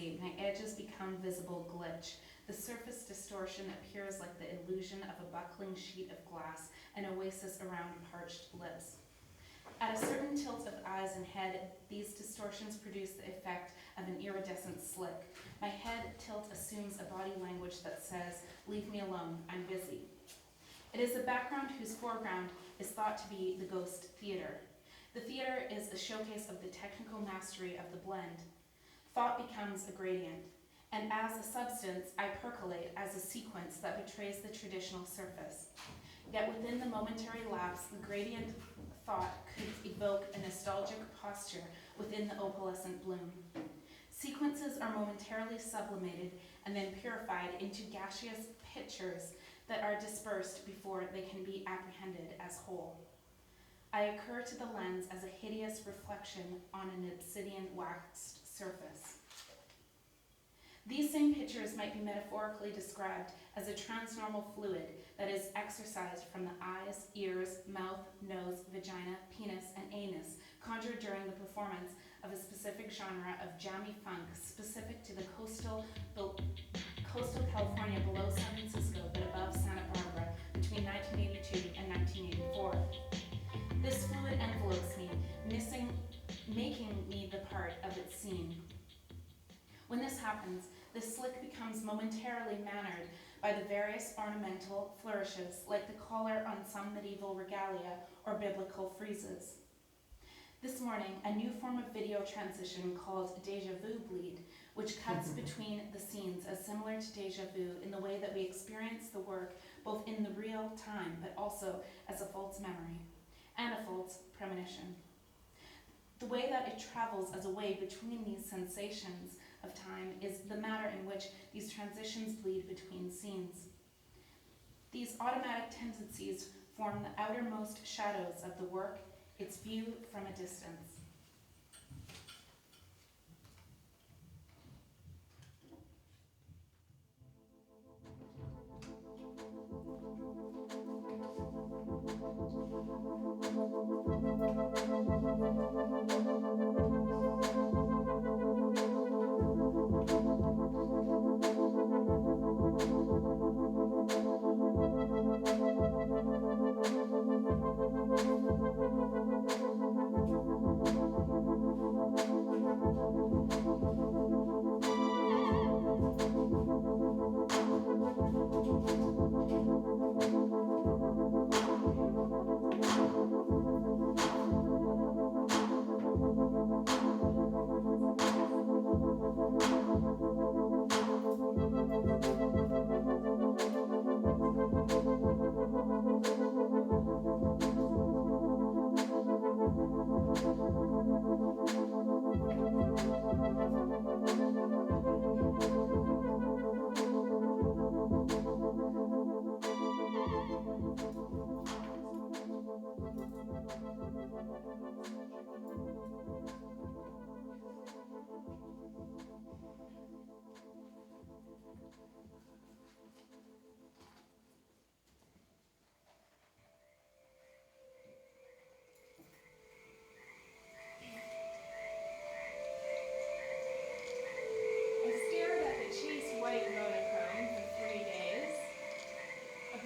fantasy, my edges become visible glitch. The surface distortion appears like the illusion of a buckling sheet of glass, an oasis around parched lips. At a certain tilt of eyes and head, these distortions produce the effect of an iridescent slick. My head tilt assumes a body language that says, "Leave me alone, I'm busy." It is a background whose foreground is thought to be the ghost theater. The theater is a showcase of the technical mastery of the blend. Thought becomes a gradient, and as a substance, I percolate as a sequence that betrays the traditional surface. Yet within the momentary lapse, the gradient thought could evoke a nostalgic posture within the opalescent bloom. Sequences are momentarily sublimated and then purified into gaseous pictures that are dispersed before they can be apprehended as whole. I occur to the lens as a hideous reflection on an obsidian waxed surface. These same pictures might be metaphorically described as a transnormal fluid that is exercised from the eyes, ears, mouth, nose, vagina, penis, and anus, conjured during the performance of a specific genre of jammy funk specific to the coastal California below San Francisco but above Santa Barbara between 1982 and 1984. This fluid envelopes me, making me the part of its scene. When this happens, the slick becomes momentarily mannered by the various ornamental flourishes, like the collar on some medieval regalia or biblical friezes. This morning, a new form of video transition called déjà vu bleed, which cuts between the scenes as similar to déjà vu in the way that we experience the work both in the real time but also as a false memory and a false premonition. The way that it travels as a way between these sensations of time is the manner in which these transitions bleed between scenes. These automatic tendencies form the outermost shadows of the work, its view from a distance.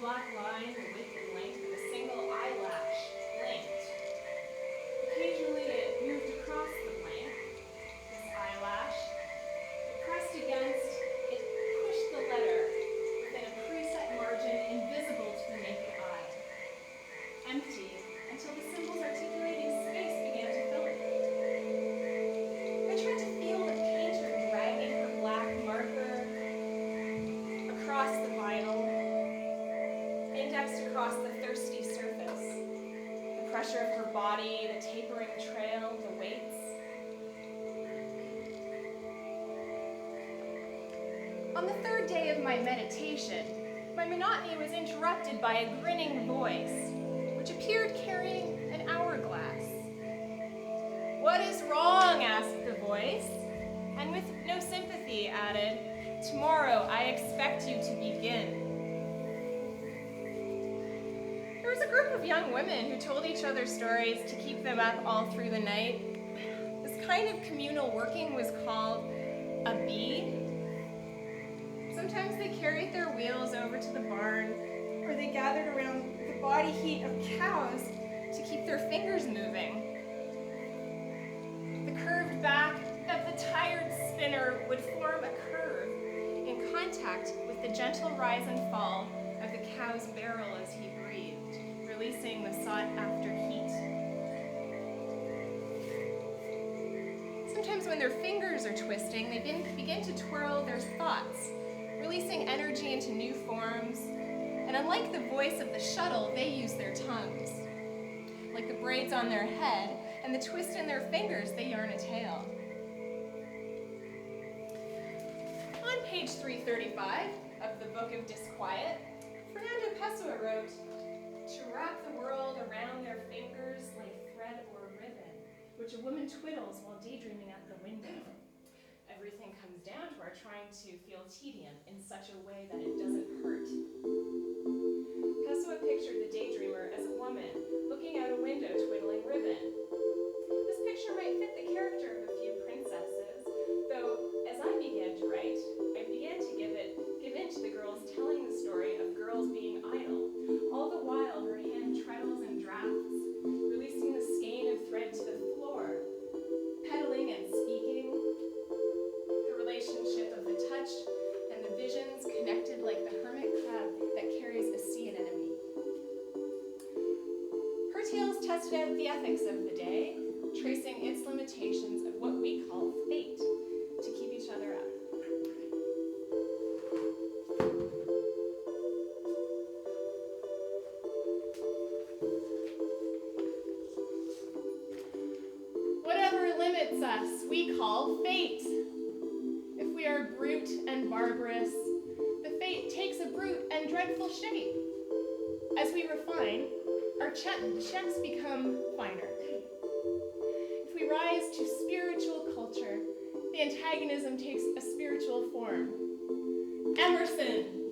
Black line, the width and length of a single eyelash, blinked. Occasionally it moved across the blank, this eyelash. It pressed against, it pushed the letter within a preset margin invisible to the naked eye. Empty, until the symbol's articulating space began to fill it. I tried to feel the painter dragging her black marker across the vinyl, indexed across the thirsty surface, the pressure of her body, the tapering trail, the weights. On the third day of my meditation, my monotony was interrupted by a grinning voice, which appeared carrying an hourglass. "What is wrong?" asked the voice, and with no sympathy added, "Tomorrow I expect you to begin." There was a group of young women who told each other stories to keep them up all through the night. This kind of communal working was called a bee. Sometimes they carried their wheels over to the barn, or they gathered around the body heat of cows to keep their fingers moving. The curved back of the tired spinner would form a curve in contact with the gentle rise and fall of the cow's barrel as he breathed, releasing the sought-after heat. Sometimes when their fingers are twisting, they begin to twirl their thoughts, releasing energy into new forms. And unlike the voice of the shuttle, they use their tongues. Like the braids on their head and the twist in their fingers, they yarn a tale. On page 335 of the Book of Disquiet, Fernando Pessoa wrote, "To wrap the world around their fingers like thread or ribbon, which a woman twiddles while daydreaming at the window. Everything comes down to our trying to feel tedium in such a way that it doesn't hurt." Pessoa pictured the daydreamer as a woman looking out a window twiddling ribbon. This picture might fit the character of a few princesses, though as I began to write, I began to give in to the girls telling the story of girls being idle. All the while her hand treadles and drafts, releasing the skein of thread to the floor, pedaling and speaking, the relationship of the touch and the visions connected like the hermit crab that carries a sea anemone. Her tales tested out the ethics of the day, tracing its limitations of what we call fate to keep each other up. Whatever limits us, we call fate. If we are brute and barbarous, the fate takes a brute and dreadful shape. As we refine, our checks become finer. If we rise to spiritual culture, the antagonism takes a spiritual form. Emerson,